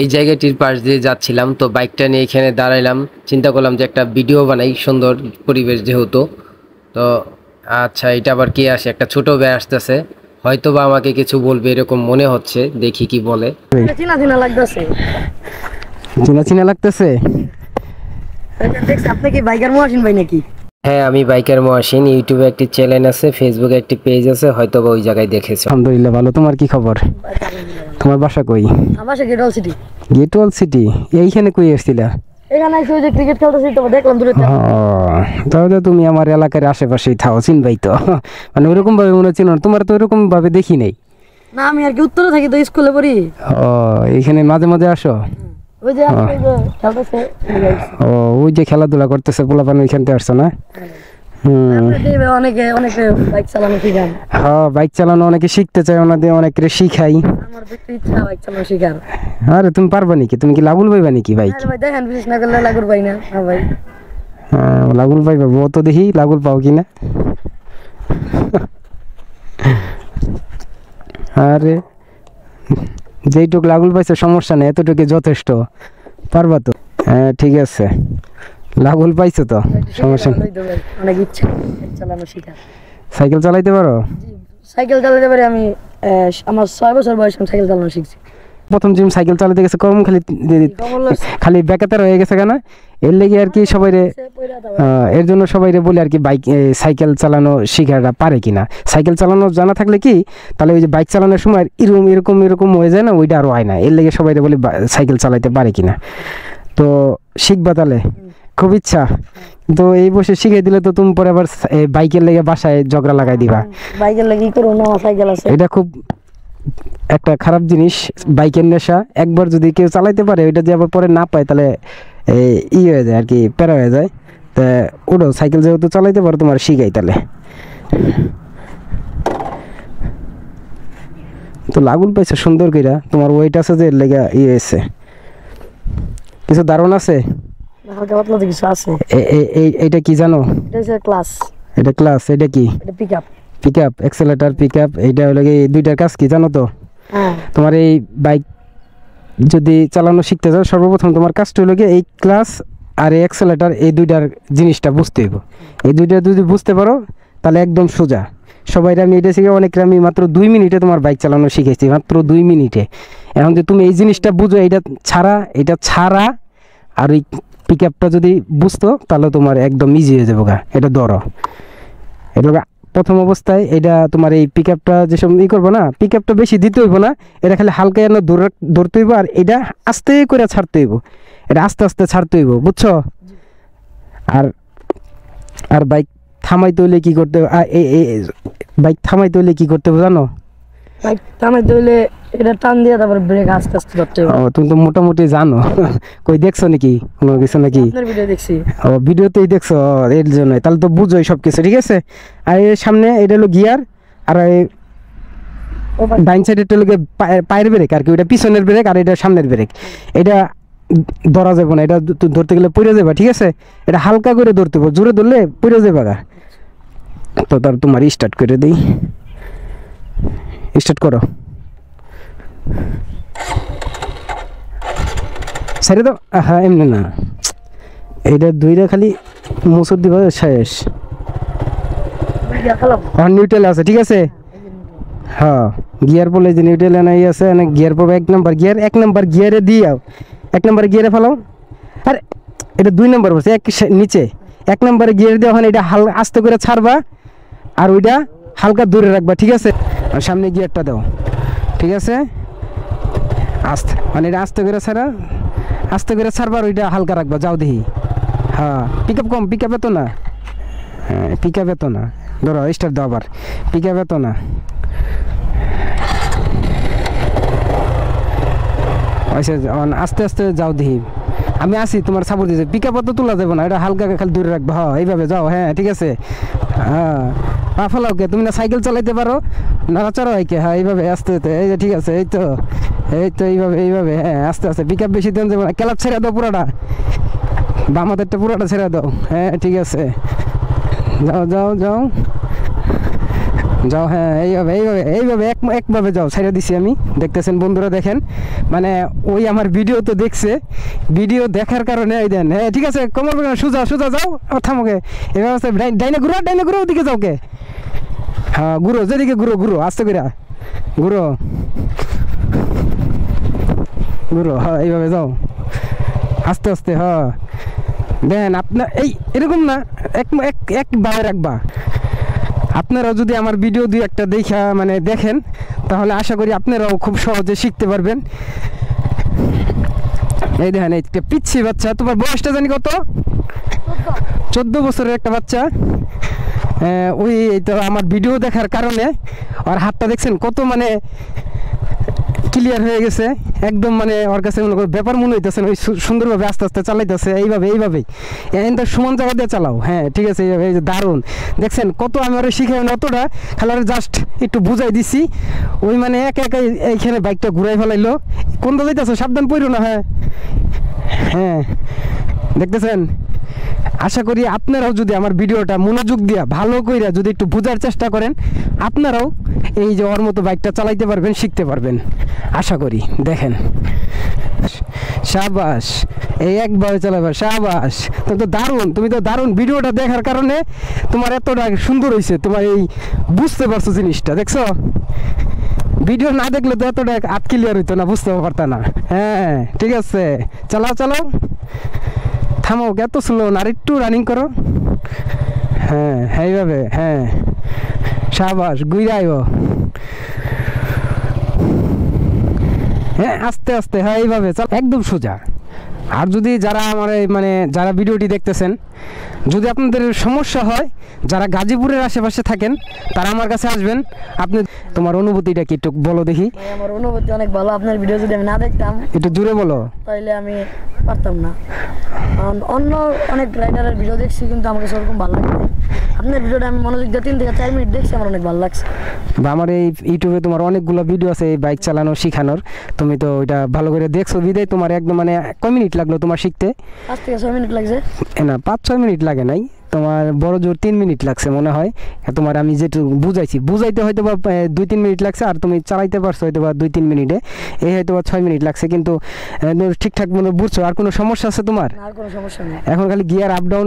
এই জায়গাটির পাশ দিয়ে যাচ্ছিলাম, তো বাইকটা নিয়ে এখানে দাঁড়াইলাম, চিন্তা করলাম যে একটা ভিডিও বানাই, সুন্দর পরিবেশ যেহেতু। তো আচ্ছা, এটা আবার কে আসে, একটা ছোট ভাই আসতেছে, হয়তো বা আমাকে কিছু বলবে এরকম মনে হচ্ছে, দেখি কি বলে। চিনা চিনা লাগতেছে। চিনা চিনা লাগতেছে? আপনি কি বাইকার মহাসিন ভাই নাকি? হ্যাঁ, আমি বাইকার মহাসিন। ইউটিউবে একটি চ্যানেল আছে, ফেসবুকে একটি পেজ আছে, হয়তো বা ওই জায়গায় দেখেছো। আলহামদুলিল্লাহ ভালো। তোমার কি খবর? তোমার বাসা কই? আমার বাসা গেটওয়াল সিটি। গেটওয়াল সিটি? এইখানে কই এসেছিলা? এখানে এসে ওই যে ক্রিকেট খেলতেছি তো দেখলাম দূরে। তাহলে তুমি আমার এলাকার আশেপাশেই থাও, চিনবাই তো। মানে ওরকম ভাবে মনে হচ্ছে না, তোমার তো ওরকম ভাবে দেখি নাই। না, আমি আর কি উত্তরে থাকি তো, স্কুলে পড়ি। ও, এইখানে মাঝে মাঝে আসো? ওই যে খেলতেছে। ও, ওই যে খেলাধুলা করতেছে পোলাপান, ওইখানতে আসছো না? অনেকে অনেকে বাইক চালানো শিখান। হ্যাঁ, বাইক চালানো অনেকে শিখতে চায়, ওনাদের অনেকে শিখাই। আমার দেখতে ইচ্ছা বাইক চালানো শিখার। আরে তুমি পারবা নাকি? তুমি কি লাগুল পাইবা নাকি বাইক? ভাই দেখেন, বিশেষ না করলে লাগুর পাই না। হ্যাঁ ভাই, লাগুল পাইবা? ও তো দেখি লাগুল পাও কিনা। আরে যেইটুক লাগুল পাইছে সমস্যা নেই, এতটুকু যথেষ্ট, পারবা তো? হ্যাঁ ঠিক আছে, লাগুল পাইছো তো, সমস্যা নেই। অনেক ইচ্ছা চালানো শিখার। সাইকেল চালাইতে পারো? সাইকেল চালাতে পারি আমি। আমার 6 বছর বয়সে আমি সাইকেল চালানো শিখছি। প্রথম জিম সাইকেল চালাতে গেছে কম, খালি বেকাতার হয়ে গেছে কেন? এর লেগে আর কি সবাই এর জন্য সবাই বলে আর কি বাইক সাইকেল চালানো শিখাটা পারে কিনা। সাইকেল চালানো জানা থাকলে কি তাহলে ওই যে বাইক চালানোর সময় এরকম এরকম এরকম হয়ে যায় না, ওইটা আরও হয় না। এর লেগে সবাই বলে সাইকেল চালাইতে পারে কিনা। তো শিখবা তাহলে? খুব ইচ্ছা তো। এই বসে শিখে দিলে তো তুমি পরে আবার বাইকের লেগে বাসায় ঝগড়া লাগাই দিবা। বাইকের লেগে কি করবো না, সাইকেল আছে। এটা খুব একটা খারাপ জিনিস, বাইকের নেশা। একবার যদি কেউ চালাইতে পারে, ওইটা যদি আবার পরে না পায় তাহলে হয়ে যায় আর কি, প্যারা হয়ে যায়। তা ওটাও সাইকেল যেহেতু চালাইতে পারো, তোমার শিখাই তাহলে। তো লাগুল পাইছে সুন্দর কইরা, তোমার ওয়েট আছে যে লেগা হয়েছে। কিছু দারুণ আছে? হালকা পাতলা তো কিছু আছে। এইটা কি জানো? এটা হচ্ছে ক্লাস। এটা ক্লাস? এটা কি? এটা পিকআপ। Pickup, accelerator, pickup. এইটা হলো কি, দুইটার কাজ কি জানো তো? তোমার এই বাইক যদি চালানো শিখতে চাও, সর্বপ্রথম তোমার কাজটা হলো কি এই ক্লাস আর এই এক্সেলেটর, এই দুইটার জিনিসটা বুঝতে হইব। এই দুইটা যদি বুঝতে পারো তাহলে একদম সোজা। সবাই আমি এটা শিখে অনেক, আমি মাত্র 2 মিনিটে তোমার বাইক চালানো শিখেছি, মাত্র 2 মিনিটে। এখন যে তুমি এই জিনিসটা বুঝো, এটা ছাড়া আর ওই পিকআপটা যদি বুঝতো তাহলে তোমার একদম ইজি হয়ে যাবো গা। এটা ধরো, এটা প্রথম অবস্থায় এটা তোমার এই পিকআপটা যেসব করবো না, পিকআপটা বেশি দিতে হইব না, এটা খালি হালকা যেন ধরতে হইব, আর এটা আস্তে করে ছাড়তে হইব, এটা আস্তে আস্তে ছাড়তে হইব, বুঝছো? আর বাইক থামাইতে হইলে কি করতে হবে? বাইক থামাইতে হইলে কি করতে হবে জানো? বাইক থামাইতে হইলে এটা টান দিয়ে তারপর ব্রেক আস্তে আস্তে ধরতে হবে। তুমি তো মোটামুটি জানো। কই দেখছো নাকি কোনো কিছু নাকি? আপনার ভিডিও দেখছি। ভিডিওতেই দেখছো, এর জন্য তাহলে তো বুঝোই সব কিছু, ঠিক আছে? আর এর সামনে এটা হলো গিয়ার, আর ডাইন সাইডের হলো পায়ের ব্রেক আর কি, ওইটা পিছনের ব্রেক, আর এটা সামনের ব্রেক। এটা ধরা যাবে না, এটা ধরতে গেলে পড়ে যাবে, ঠিক আছে? এটা হালকা করে ধরতে হবে, জোরে ধরলে পড়ে যাবে গা। তো তার তোমার স্টার্ট করে দিই, স্টার্ট করো, ছেড়ে দাও। হ্যাঁ এমনি না, এইটা দুইটা খালি মুসুর দিবা, শেষ। নিউট্রাল আছে, ঠিক আছে? হ্যাঁ, গিয়ার বলে যে নিউট্রাল নাই আছে, গিয়ার পড়বে 1 নম্বর গিয়ার, 1 নম্বর গিয়ারে দিয়াও, 1 নম্বর গিয়ারে ফেলাও। আর এটা 2 নম্বর বলছে, নিচে 1 নম্বরে গিয়ার দেওয়া হয়, এটা হালকা আস্তে করে ছাড়বা, আর ওইটা হালকা দূরে রাখবা, ঠিক আছে? আর সামনে গিয়ারটা দাও, ঠিক আছে? আস্তে, মানে এটা আস্তে করে ছাড়া, আস্তে করে ছাড়বা, আর ওইটা হালকা রাখবা। যাও দেখি। হ্যাঁ, পিকআপ কম, পিকআপ এত না। হ্যাঁ, পিকআপ এত না। ধরো স্টার্ট দাও আবার, পিকআপ এত না। আস্তে আস্তে যাও দেখি, আমি আসি তোমার সাপোর্ট দিয়েছি। পিকআপ তো তোলা যাবে না, এটা হালকা খালি দূরে রাখবো। হ্যাঁ, এইভাবে যাও। হ্যাঁ ঠিক আছে। হ্যাঁ, পা ফেলাও কে? তুমি না সাইকেল চালাইতে পারো, নাড়াচাড়া হয় কে? হ্যাঁ, এইভাবে আস্তে আস্তে, এই যে ঠিক আছে, এই তো এইভাবে। হ্যাঁ, আস্তে আস্তে, পিকআপ বেশি দেন যাবে না। ক্লাচ ছেড়ে দাও পুরোটা, বাম হাতেরটা পুরোটা ছেড়ে দাও। হ্যাঁ ঠিক আছে, যাও যাও যাও। যাও, হ্যাঁ এইভাবে এইভাবে এইভাবে একভাবে যাও, ছেড়ে দিছি আমি। দেখতেছেন বন্ধুরা, দেখেন মানে ওই আমার ভিডিও তো দেখছে, ভিডিও দেখার কারণে এই দেন। হ্যাঁ ঠিক আছে, কোমর বেঁকে সোজা সোজা যাও, থামোকে এভাবে ডাইনে ঘুরো ওদিকে যাও কে। হ্যাঁ ঘুরো, যেদিকে ঘুরো ঘুরো, আস্তে করে ঘুরো ঘুরো, হ্যাঁ এইভাবে যাও আস্তে আস্তে। হ্যাঁ দেন আপনার এই এরকম না, একভাবে রাখবা। আপনারাও যদি আমার ভিডিও দুই একটা দেখা মানে দেখেন, তাহলে আশা করি আপনারাও খুব সহজে শিখতে পারবেন। এই দেখেন একটা পিচ্ছি বাচ্চা, তোমার বয়সটা জানি কত? 14 বছরের একটা বাচ্চা। ওই তো আমার ভিডিও দেখার কারণে ওর হাতটা দেখছেন কত মানে ক্লিয়ার হয়ে গেছে একদম, মানে ওর কাছে মনে করো ব্যাপার মনে হইতেছে, ওই সুন্দরভাবে আস্তে আস্তে চালাইতেছে এইভাবেই এখানটা সমান জায়গা দিয়ে চালাও। হ্যাঁ ঠিক আছে, এইভাবে। এই যে দারুণ দেখছেন কত, আমি ওরা শিখাই অতটা, খেলার জাস্ট একটু বুঝাই দিছি, ওই মানে একা এইখানে বাইকটা ঘুরাই ফেলাইলো। কোনটা যাইতেছো, সাবধান পড়ো না। হ্যাঁ হ্যাঁ দেখতেছেন। আশা করি আপনারাও যদি আমার ভিডিওটা মনোযোগ দিয়া ভালো কইরা যদি একটু বোঝার চেষ্টা করেন, আপনারাও এই যে ওর মতো বাইকটা চালাইতে পারবেন, শিখতে পারবেন আশা করি। দেখেন শাবাশ, এই একভাবে চালাবে, শাবাশ। তুমি তো দারুণ ভিডিওটা দেখার কারণে তোমার এতটা সুন্দর হয়েছে, তোমার এই বুঝতে পারছো জিনিসটা, দেখছো? ভিডিও না দেখলে তো এতটা হাত ক্লিয়ার হইতো না, বুঝতে পারতা না। হ্যাঁ ঠিক আছে, চালাও থামো, এত স্লো না, আর একটু রানিং করো। হ্যাঁ এইভাবে, হ্যাঁ শাবাশ, গুইরাইব। হ্যাঁ আস্তে আস্তে, হ্যাঁ এইভাবে একদম সোজা। আর যদি যারা আমার মানে যারা ভিডিওটি দেখতেছেন, যদি আপনাদের সমস্যা হয়, যারা গাজীপুরের আশেপাশে থাকেন, তারা আমার কাছে আসবেন। আপনি তোমার অনুভূতিটা কি একটু বলো দেখি। আমার অনুভূতি অনেক ভালো, আপনার ভিডিও যদি আমি না দেখতাম, একটু জোরে বলো, তাহলে আমি পারতাম না। কারণ অন্য অনেক রাইডারের ভিডিও দেখছি, কিন্তু আমাকে সেরকম ভালো লাগে। আপনার ভিডিওটা আমি মনোযোগ দিয়ে 3 থেকে 4 মিনিট দেখছি, আমার অনেক ভালো লাগছে। বা আমার এই ইউটিউবে তোমার অনেকগুলো ভিডিও আছে এই বাইক চালানো শেখানোর, তুমি তো ওইটা ভালো করে দেখছো বিদায় তোমার একদম মানে কয় মিনিট লাগলো তোমার শিখতে? 5 থেকে 6 মিনিট লাগছে না, 5-6 মিনিট লাগে নাই, তোমার বড় জোর 3 মিনিট লাগছে মনে হয়। তোমার আমি যেটু বুঝাইতে হয়তো বা 2-3 মিনিট লাগছে, আর তুমি চালাইতে পারছো হয়তো বা 2-3 মিনিটে, এই হয়তো বা 6 মিনিট লাগছে। কিন্তু ঠিকঠাক মনে বুঝছো? আর কোনো সমস্যা আছে তোমার? আর কোনো সমস্যা নেই। এখন খালি গিয়ার আপ ডাউন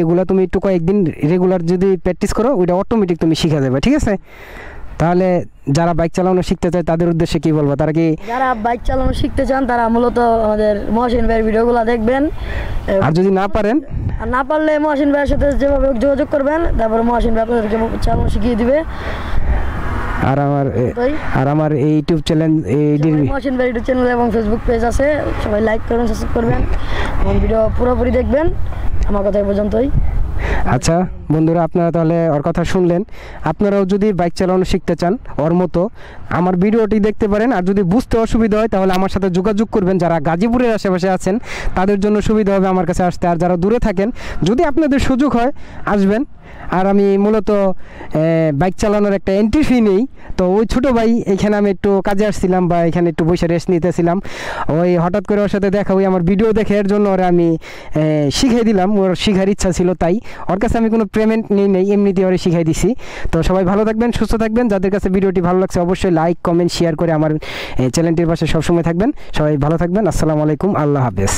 এগুলো তুমি একটু কয়েকদিন রেগুলার যদি প্র্যাকটিস করো, ওইটা অটোমেটিক তুমি শিখে যাবে, ঠিক আছে? তাহলে যারা বাইক চালানো শিখতে চায় তাদের উদ্দেশ্যে কি বলবো? তারা কি যারা বাইক চালানো শিখতে চান, তারা মূলত আমাদের মহসিন ভাইয়ের ভিডিওগুলো দেখবেন। আর যদি না পারেন, আর না পারলে মহসিন ভাইয়ের সাথে যেভাবে যোগাযোগ করবেন, তারপরে মহসিন ভাই আপনাদেরকে চালানো শিখিয়ে দিবে। আর আমার এই ইউটিউব চ্যানেল, মহসিন ভাই ইউটিউব চ্যানেল এবং ফেসবুক পেজ আছে, সবাই লাইক করবেন, সাবস্ক্রাইব করবেন, আমার ভিডিও পুরোপুরি দেখবেন। আমার কথা এই পর্যন্তই। আচ্ছা বন্ধুরা, আপনারা তাহলে ওর কথা শুনলেন। আপনারাও যদি বাইক চালানো শিখতে চান ওর মতো, আমার ভিডিওটি দেখতে পারেন। আর যদি বুঝতে অসুবিধা হয়, তাহলে আমার সাথে যোগাযোগ করবেন। যারা গাজীপুরের আশেপাশে আছেন, তাদের জন্য সুবিধা হবে আমার কাছে আসতে। আর যারা দূরে থাকেন, যদি আপনাদের সুযোগ হয়, আসবেন। আর আমি মূলত বাইক চালানোর একটা এন্ট্রি ফি নেই, তো ওই ছোটো ভাই এখানে আমি একটু কাজে আসছিলাম, বা এখানে একটু বসে রেস্ট নিতেছিলাম, ওই হঠাৎ করে ওর সাথে দেখা, ওই আমার ভিডিও দেখে এর জন্য ওরা আমি শিখিয়ে দিলাম, ওর শেখার ইচ্ছা ছিল, তাই ওর কাছে আমি কোনো পেমেন্ট নেই, এমনিতেই ওরা শিখাই দিছি। তো সবাই ভালো থাকবেন, সুস্থ থাকবেন। যাদের কাছে ভিডিওটি ভালো লাগছে, অবশ্যই লাইক, কমেন্ট, শেয়ার করে আমার চ্যানেলটির পাশে সবসময় থাকবেন। সবাই ভালো থাকবেন। আসসালামু আলাইকুম, আল্লাহ হাফেজ।